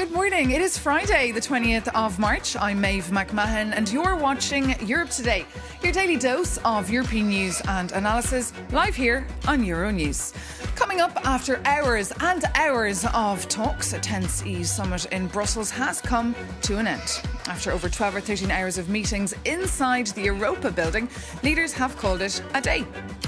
Good morning. It is Friday, the 20th of March. I'm Maeve McMahon and you're watching Europe Today, your daily dose of European news and analysis, live here on Euronews. Coming up, after hours and hours of talks, a tense EU summit in Brussels has come to an end. After over 12 or 13 hours of meetings inside the Europa building, leaders have called it a day.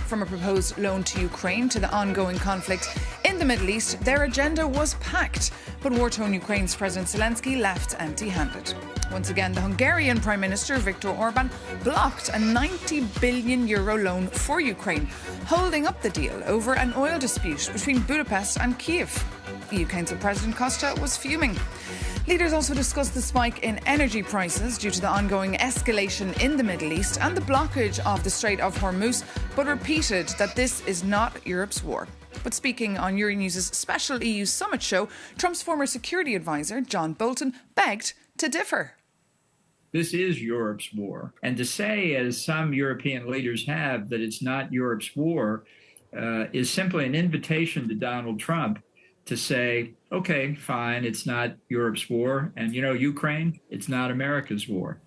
From a proposed loan to Ukraine to the ongoing conflict in the Middle East, their agenda was packed. But war-torn Ukraine's President Zelensky left empty-handed. Once again, the Hungarian Prime Minister Viktor Orban blocked a €90 billion loan for Ukraine, holding up the deal over an oil dispute between Budapest and Kiev. EU Council President Costa was fuming. Leaders also discussed the spike in energy prices due to the ongoing escalation in the Middle East and the blockage of the Strait of Hormuz, but repeated that this is not Europe's war. But speaking on Euronews' special EU summit show, Trump's former security advisor, John Bolton, begged to differ. This is Europe's war. And to say, as some European leaders have, that it's not Europe's war is simply an invitation to Donald Trump to say, okay, fine, it's not Europe's war. And, Ukraine, it's not America's war.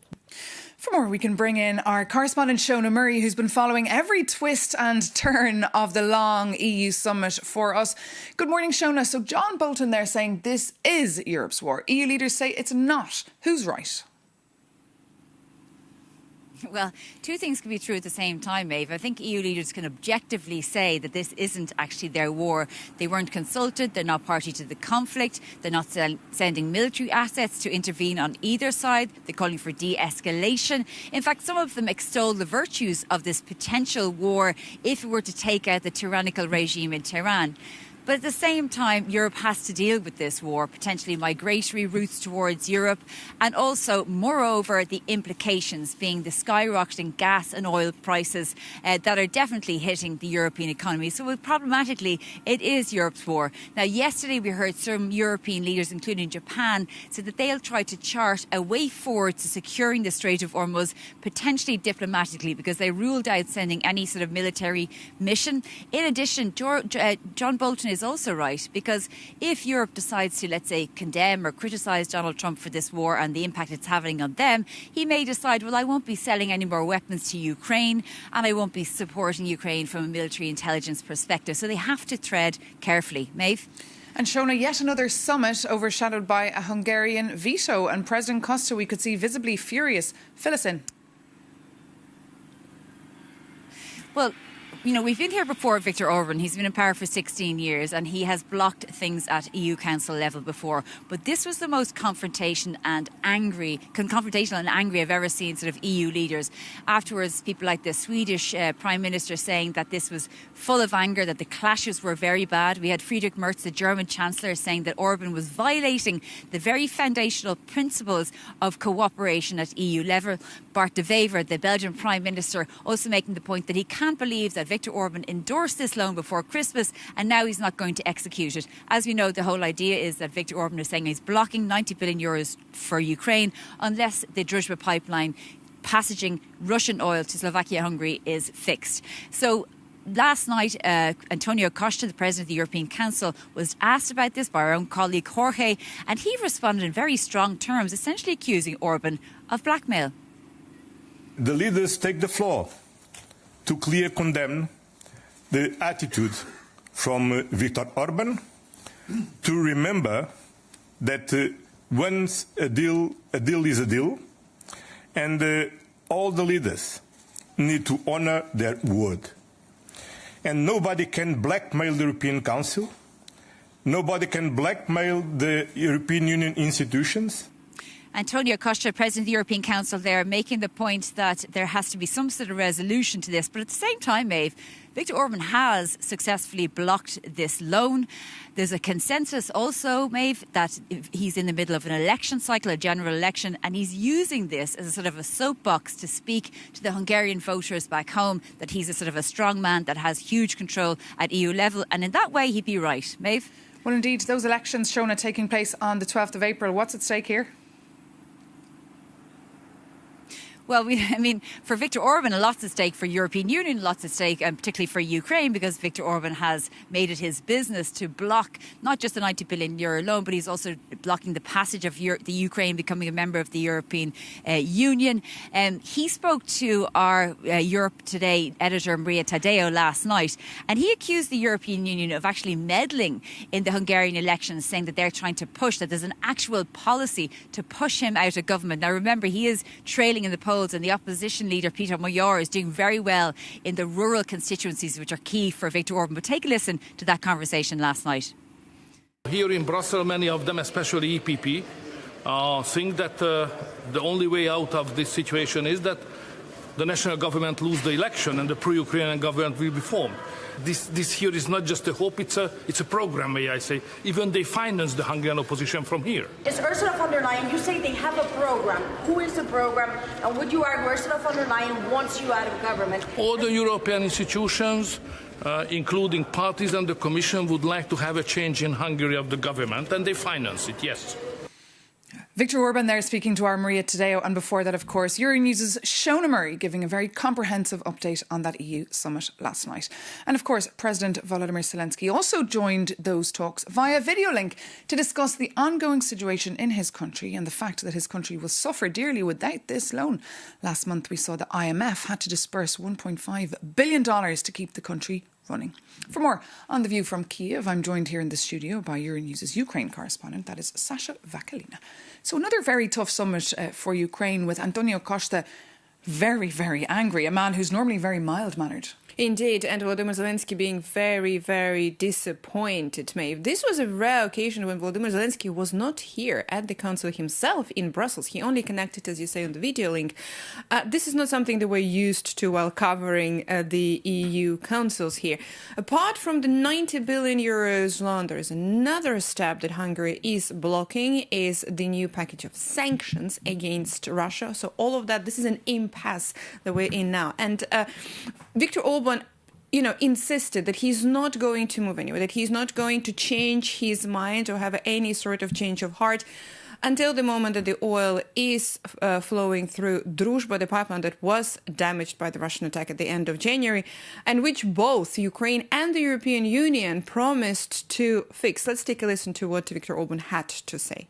For more, we can bring in our correspondent Shona Murray, who's been following every twist and turn of the long EU summit for us. Good morning, Shona. So John Bolton there saying this is Europe's war. EU leaders say it's not. Who's right? Well, two things can be true at the same time, Maeve. I think EU leaders can objectively say that this isn't actually their war. They weren't consulted, they're not party to the conflict, they're not sending military assets to intervene on either side, they're calling for de-escalation. In fact, some of them extol the virtues of this potential war if it were to take out the tyrannical regime in Tehran. But at the same time, Europe has to deal with this war, potentially migratory routes towards Europe, and also, moreover, the implications being the skyrocketing gas and oil prices that are definitely hitting the European economy. So problematically, it is Europe's war. Now, yesterday we heard some European leaders, including Japan, say that they'll try to chart a way forward to securing the Strait of Hormuz, potentially diplomatically, because they ruled out sending any sort of military mission. In addition, John Bolton is also right, because if Europe decides to, let's say, condemn or criticise Donald Trump for this war and the impact it's having on them, he may decide, well, I won't be selling any more weapons to Ukraine and I won't be supporting Ukraine from a military intelligence perspective. So they have to tread carefully. Maeve? And Shona, yet another summit overshadowed by a Hungarian veto, and President Costa we could see visibly furious. Fill us in. Well, we've been here before, Viktor Orban. He's been in power for 16 years and he has blocked things at EU Council level before. But this was the most confrontational and angry I've ever seen sort of EU leaders. Afterwards, people like the Swedish Prime Minister saying that this was full of anger, that the clashes were very bad. We had Friedrich Merz, the German Chancellor, saying that Orban was violating the very foundational principles of cooperation at EU level. Bart de Wever, the Belgian Prime Minister, also making the point that he can't believe that Viktor Orban endorsed this loan before Christmas and now he's not going to execute it. As we know, the whole idea is that Viktor Orban is saying he's blocking €90 billion for Ukraine unless the Druzhba pipeline passaging Russian oil to Slovakia-Hungary is fixed. So last night, Antonio Costa, the President of the European Council, was asked about this by our own colleague Jorge, and he responded in very strong terms, essentially accusing Orban of blackmail. The leaders take the floor to clearly condemn the attitude from Viktor Orban, to remember that once a deal is a deal, and all the leaders need to honor their word. And nobody can blackmail the European Council, nobody can blackmail the European Union institutions. Antonio Costa, President of the European Council there, making the point that there has to be some sort of resolution to this. But at the same time, Maeve, Viktor Orban has successfully blocked this loan. There's a consensus also, Maeve, that he's in the middle of an election cycle, a general election, and he's using this as a sort of a soapbox to speak to the Hungarian voters back home that he's a sort of a strong man that has huge control at EU level. And in that way, he'd be right. Maeve? Well, indeed, those elections, Shona, taking place on the 12th of April. What's at stake here? Well, for Viktor Orban, lots at stake, for European Union, lots at stake, and particularly for Ukraine, because Viktor Orban has made it his business to block not just the €90 billion loan, but he's also blocking the passage of the Ukraine becoming a member of the European Union. He spoke to our Europe Today editor, Maria Tadeo, last night, and he accused the European Union of actually meddling in the Hungarian elections, saying that they're trying to push, that there's an actual policy to push him out of government. Now, remember, he is trailing in the polls, and the opposition leader, Peter Major, is doing very well in the rural constituencies, which are key for Viktor Orban. But take a listen to that conversation last night. Here in Brussels, many of them, especially EPP, think that the only way out of this situation is that the national government lose the election and the pro-Ukrainian government will be formed. This here is not just a hope, it's a program, may I say. Even they finance the Hungarian opposition from here. Is Ursula von der Leyen, you say they have a program. Who is the program? And would you argue Ursula von der Leyen wants you out of government? All the European institutions, including parties and the Commission, would like to have a change in Hungary of the government, and they finance it, yes. Viktor Orban there speaking to our Maria Tadeo, and before that, of course, Euronews' Shona Murray giving a very comprehensive update on that EU summit last night. And of course, President Volodymyr Zelensky also joined those talks via video link to discuss the ongoing situation in his country and the fact that his country will suffer dearly without this loan. Last month, we saw the IMF had to disperse $1.5 billion to keep the country running. For more on The View from Kiev, I'm joined here in the studio by Euronews' Ukraine correspondent, that is Sasha Vakalina. So another very tough summit for Ukraine, with Antonio Costa very, very angry, a man who's normally very mild-mannered. Indeed, and Volodymyr Zelensky being very, very disappointed, Maeve. This was a rare occasion when Volodymyr Zelensky was not here at the Council himself in Brussels. He only connected, as you say, on the video link. This is not something that we're used to while covering the EU councils here. Apart from the €90 billion loan, there is another step that Hungary is blocking, is the new package of sanctions against Russia. So all of that, this is an impasse that we're in now. And Viktor Orban, insisted that he's not going to move anywhere, that he's not going to change his mind or have any sort of change of heart until the moment that the oil is flowing through Druzhba, the pipeline that was damaged by the Russian attack at the end of January, and which both Ukraine and the European Union promised to fix. Let's take a listen to what Viktor Orban had to say.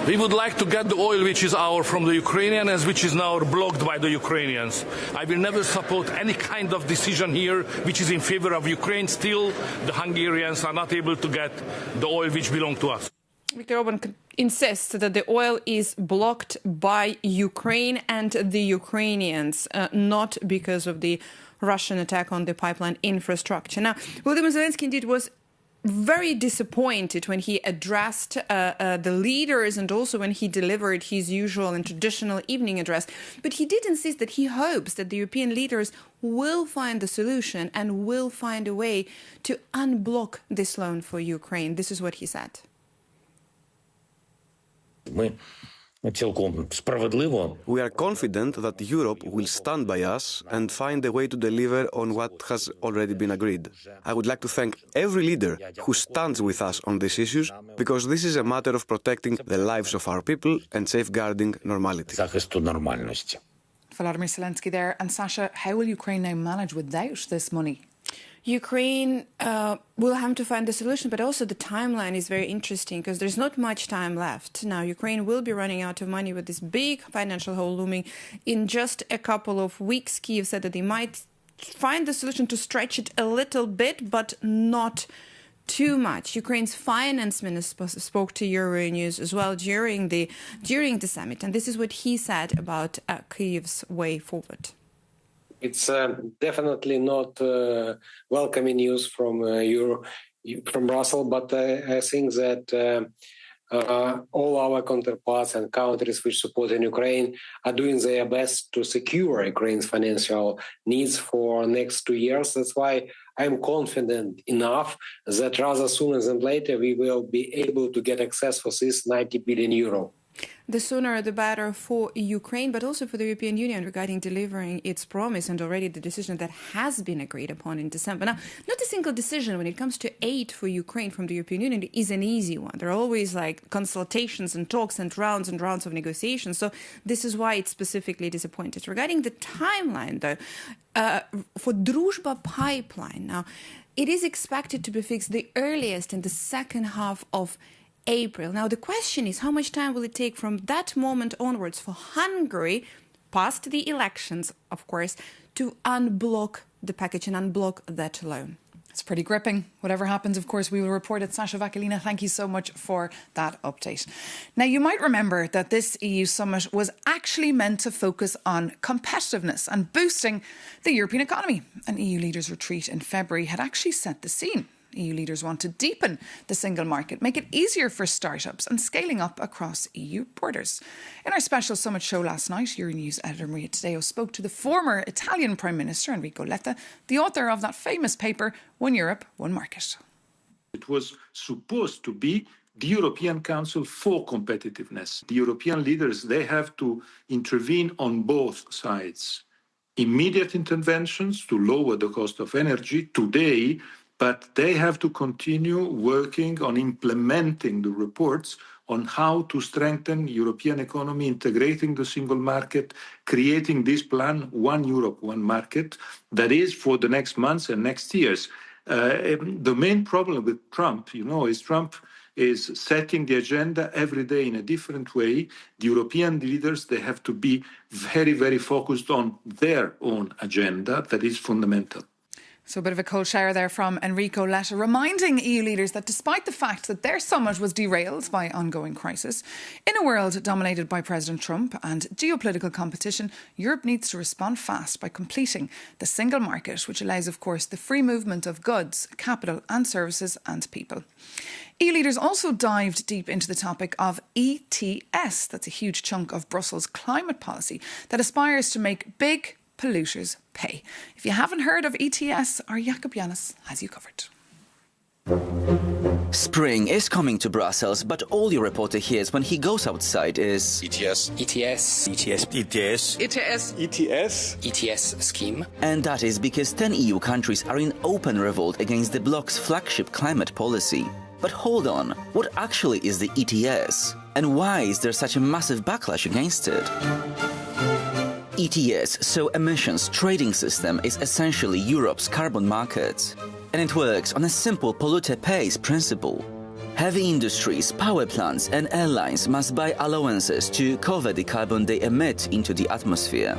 We would like to get the oil which is ours from the Ukrainians, which is now blocked by the Ukrainians. I will never support any kind of decision here which is in favor of Ukraine. Still, the Hungarians are not able to get the oil which belongs to us. Viktor Orban insists that the oil is blocked by Ukraine and the Ukrainians, not because of the Russian attack on the pipeline infrastructure. Now, Volodymyr Zelensky indeed was very disappointed when he addressed the leaders and also when he delivered his usual and traditional evening address. But he did insist that he hopes that the European leaders will find the solution and will find a way to unblock this loan for Ukraine. This is what he said. We are confident that Europe will stand by us and find a way to deliver on what has already been agreed. I would like to thank every leader who stands with us on these issues, because this is a matter of protecting the lives of our people and safeguarding normality. Volodymyr Zelensky there. And Sasha, how will Ukraine now manage without this money? Ukraine will have to find a solution, but also the timeline is very interesting because there's not much time left. Now, Ukraine will be running out of money with this big financial hole looming in just a couple of weeks. Kyiv said that they might find the solution to stretch it a little bit, but not too much. Ukraine's finance minister spoke to Euronews as well during the summit, and this is what he said about Kyiv's way forward. It's definitely not welcoming news from Brussels, but I think that all our counterparts and countries which support Ukraine are doing their best to secure Ukraine's financial needs for next 2 years. That's why I'm confident enough that rather sooner than later we will be able to get access for this €90 billion. The sooner the better for Ukraine, but also for the European Union regarding delivering its promise and already the decision that has been agreed upon in December. Now, not a single decision when it comes to aid for Ukraine from the European Union is an easy one. There are always like consultations and talks and rounds of negotiations. So this is why it's specifically disappointed. Regarding the timeline, though, for Druzhba pipeline, now, it is expected to be fixed the earliest in the second half of April. Now, the question is, how much time will it take from that moment onwards for Hungary, past the elections, of course, to unblock the package and unblock that loan? It's pretty gripping. Whatever happens, of course, we will report it. Sasha Vakalina, thank you so much for that update. Now, you might remember that this EU summit was actually meant to focus on competitiveness and boosting the European economy. An EU leaders' retreat in February had actually set the scene. EU leaders want to deepen the single market, make it easier for startups and scaling up across EU borders. In our special summit show last night, Euronews editor Maria Taddeo spoke to the former Italian Prime Minister Enrico Letta, the author of that famous paper, One Europe, One Market. It was supposed to be the European Council for Competitiveness. The European leaders, they have to intervene on both sides. Immediate interventions to lower the cost of energy today, but they have to continue working on implementing the reports on how to strengthen European economy, integrating the single market, creating this plan, One Europe, One Market, that is for the next months and next years. The main problem with Trump, is Trump is setting the agenda every day in a different way. The European leaders, they have to be very, very focused on their own agenda. That is fundamental. So a bit of a cold shower there from Enrico Letta, reminding EU leaders that despite the fact that their summit was derailed by ongoing crisis, in a world dominated by President Trump and geopolitical competition, Europe needs to respond fast by completing the single market, which allows, of course, the free movement of goods, capital and services and people. EU leaders also dived deep into the topic of ETS. That's a huge chunk of Brussels' climate policy that aspires to make big polluters pay. If you haven't heard of ETS, our Jakub Janis has you covered. Spring is coming to Brussels, but all your reporter hears when he goes outside is ETS, ETS, ETS, ETS, ETS, ETS, ETS scheme. And that is because 10 EU countries are in open revolt against the bloc's flagship climate policy. But hold on, what actually is the ETS? And why is there such a massive backlash against it? ETS, so Emissions Trading System, is essentially Europe's carbon market. And it works on a simple polluter pays principle. Heavy industries, power plants and airlines must buy allowances to cover the carbon they emit into the atmosphere.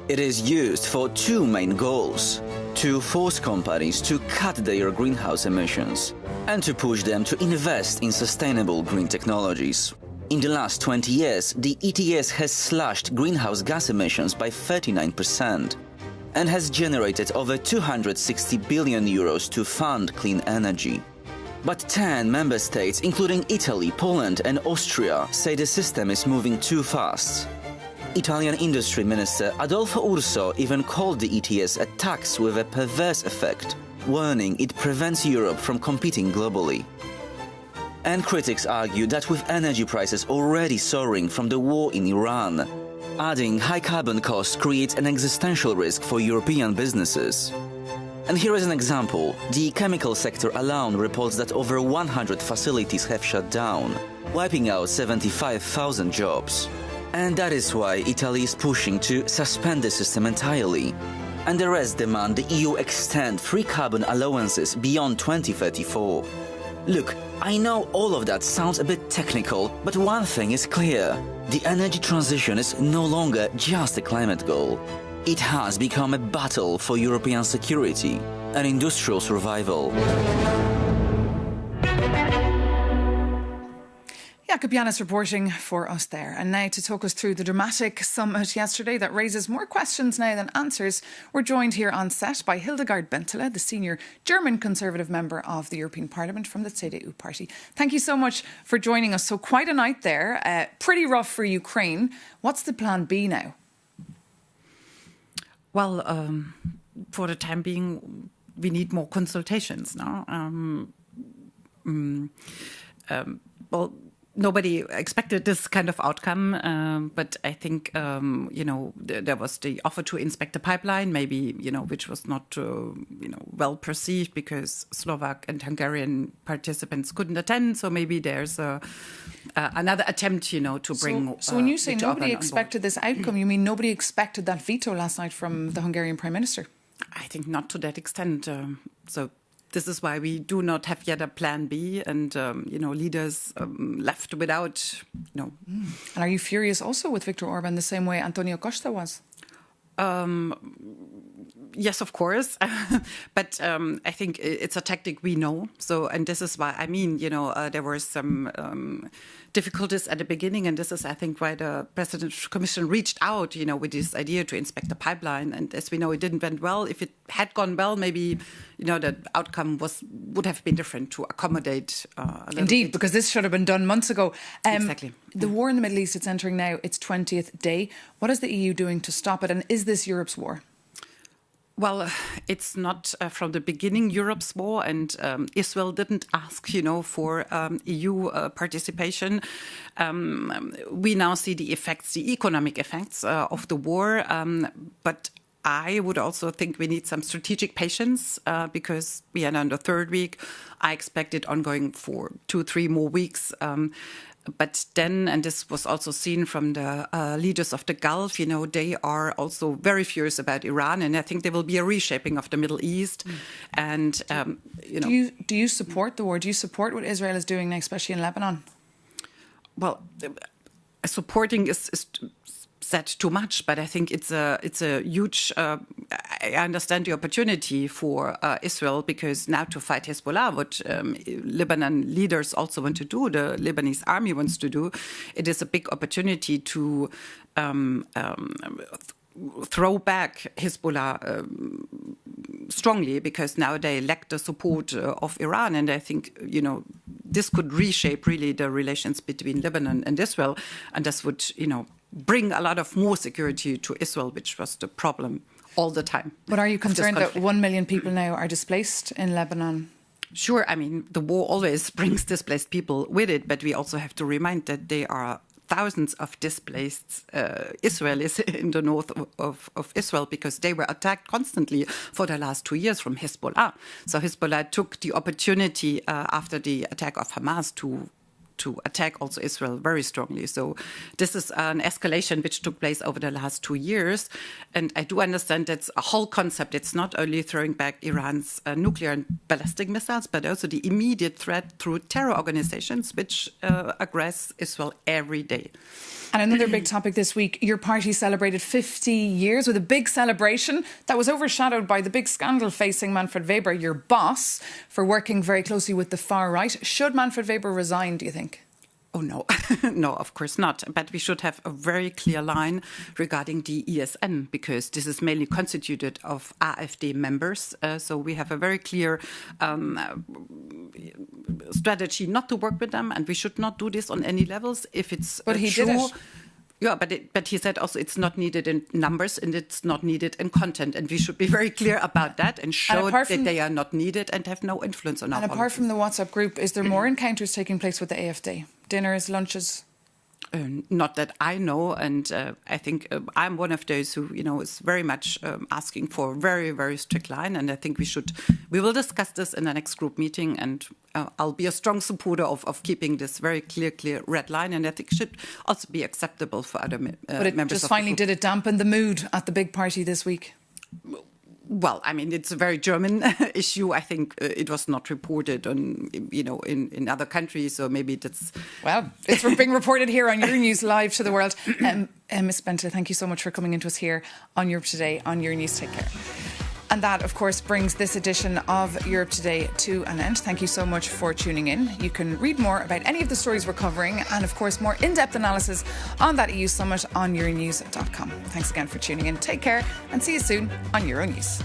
It is used for two main goals: to force companies to cut their greenhouse emissions and to push them to invest in sustainable green technologies. In the last 20 years, the ETS has slashed greenhouse gas emissions by 39% and has generated over 260 billion euros to fund clean energy. But 10 member states, including Italy, Poland and Austria, say the system is moving too fast. Italian Industry Minister Adolfo Urso even called the ETS a tax with a perverse effect, warning it prevents Europe from competing globally. And critics argue that with energy prices already soaring from the war in Iran, adding high carbon costs creates an existential risk for European businesses. And here is an example. The chemical sector alone reports that over 100 facilities have shut down, wiping out 75,000 jobs. And that is why Italy is pushing to suspend the system entirely. And the rest demand the EU extend free carbon allowances beyond 2034. Look, I know all of that sounds a bit technical, but one thing is clear. The energy transition is no longer just a climate goal. It has become a battle for European security and industrial survival. Jakub Janis reporting for us there. And now to talk us through the dramatic summit yesterday that raises more questions now than answers, we're joined here on set by Hildegard Bentele, the senior German Conservative member of the European Parliament from the CDU party. Thank you so much for joining us. So quite a night there, pretty rough for Ukraine. What's the plan B now? Well, for the time being, we need more consultations now. Well, nobody expected this kind of outcome, but I think, there was the offer to inspect the pipeline, maybe, which was not, well perceived because Slovak and Hungarian participants couldn't attend. So maybe there's another attempt, to bring. So when you say nobody expected this outcome, you mean nobody expected that veto last night from the Hungarian Prime Minister? I think not to that extent. So this is why we do not have yet a plan B, and leaders left without. And are you furious also with Viktor Orban the same way Antonio Costa was? Yes, of course. But I think it's a tactic we know. So, and this is why, there were some difficulties at the beginning. And this is, I think, why the President's Commission reached out, with this idea to inspect the pipeline. And as we know, it didn't went well. If it had gone well, maybe, the outcome would have been different to accommodate a little Indeed, bit. because this should have been done months ago. Exactly. The war in the Middle East, it's entering now its 20th day. What is the EU doing to stop it? And is this Europe's war? Well, it's not from the beginning Europe's war, and Israel didn't ask, for EU participation. We now see the effects, the economic effects of the war, but I would also think we need some strategic patience because we are now in the third week. I expect it ongoing for 2-3 more weeks. But then, and this was also seen from the leaders of the Gulf, they are also very furious about Iran, and I think there will be a reshaping of the Middle East. And do you support the war? Do you support what Israel is doing now, especially in Lebanon? Well, supporting is said too much, but I think it's a huge. I understand the opportunity for Israel, because now to fight Hezbollah, what Lebanon leaders also want to do, the Lebanese army wants to do, it is a big opportunity to throw back Hezbollah strongly, because now they lack the support of Iran. And I think, this could reshape really the relations between Lebanon and Israel. And this would, bring a lot of more security to Israel, which was the problem all the time. But are you concerned that 1 million people now are displaced in Lebanon? Sure. The war always brings displaced people with it, but we also have to remind that there are thousands of displaced Israelis in the north of Israel, because they were attacked constantly for the last 2 years from Hezbollah. So Hezbollah took the opportunity after the attack of Hamas to attack also Israel very strongly. So this is an escalation which took place over the last 2 years. And I do understand that's a whole concept. It's not only throwing back Iran's nuclear and ballistic missiles, but also the immediate threat through terror organizations which aggress Israel every day. And another big topic this week, your party celebrated 50 years with a big celebration that was overshadowed by the big scandal facing Manfred Weber, your boss, for working very closely with the far right. Should Manfred Weber resign, do you think? Oh, no. No, of course not. But we should have a very clear line regarding the ESN, because this is mainly constituted of AfD members. So we have a very clear strategy not to work with them, and we should not do this on any levels. If it's But he true, did it. Yeah, but he said also it's not needed in numbers and it's not needed in content. And we should be very clear about that and show that they are not needed and have no influence on our policies. And apart from the WhatsApp group, is there more encounters taking place with the AfD? Dinners, lunches? Not that I know, and I think I'm one of those who, is very much asking for a very, very strict line. And I think we will discuss this in the next group meeting, and I'll be a strong supporter of keeping this very clear red line. And I think it should also be acceptable for other members. But it just finally did it dampen the mood at the big party this week? Well, it's a very German issue. I think it was not reported on, in other countries, so maybe that's... Well, it's being reported here on Euronews Live to the world. Ms. Bente, thank you so much for coming into us here on Europe Today on Euronews. Take care. And that, of course, brings this edition of Europe Today to an end. Thank you so much for tuning in. You can read more about any of the stories we're covering and, of course, more in-depth analysis on that EU summit on Euronews.com. Thanks again for tuning in. Take care and see you soon on Euronews.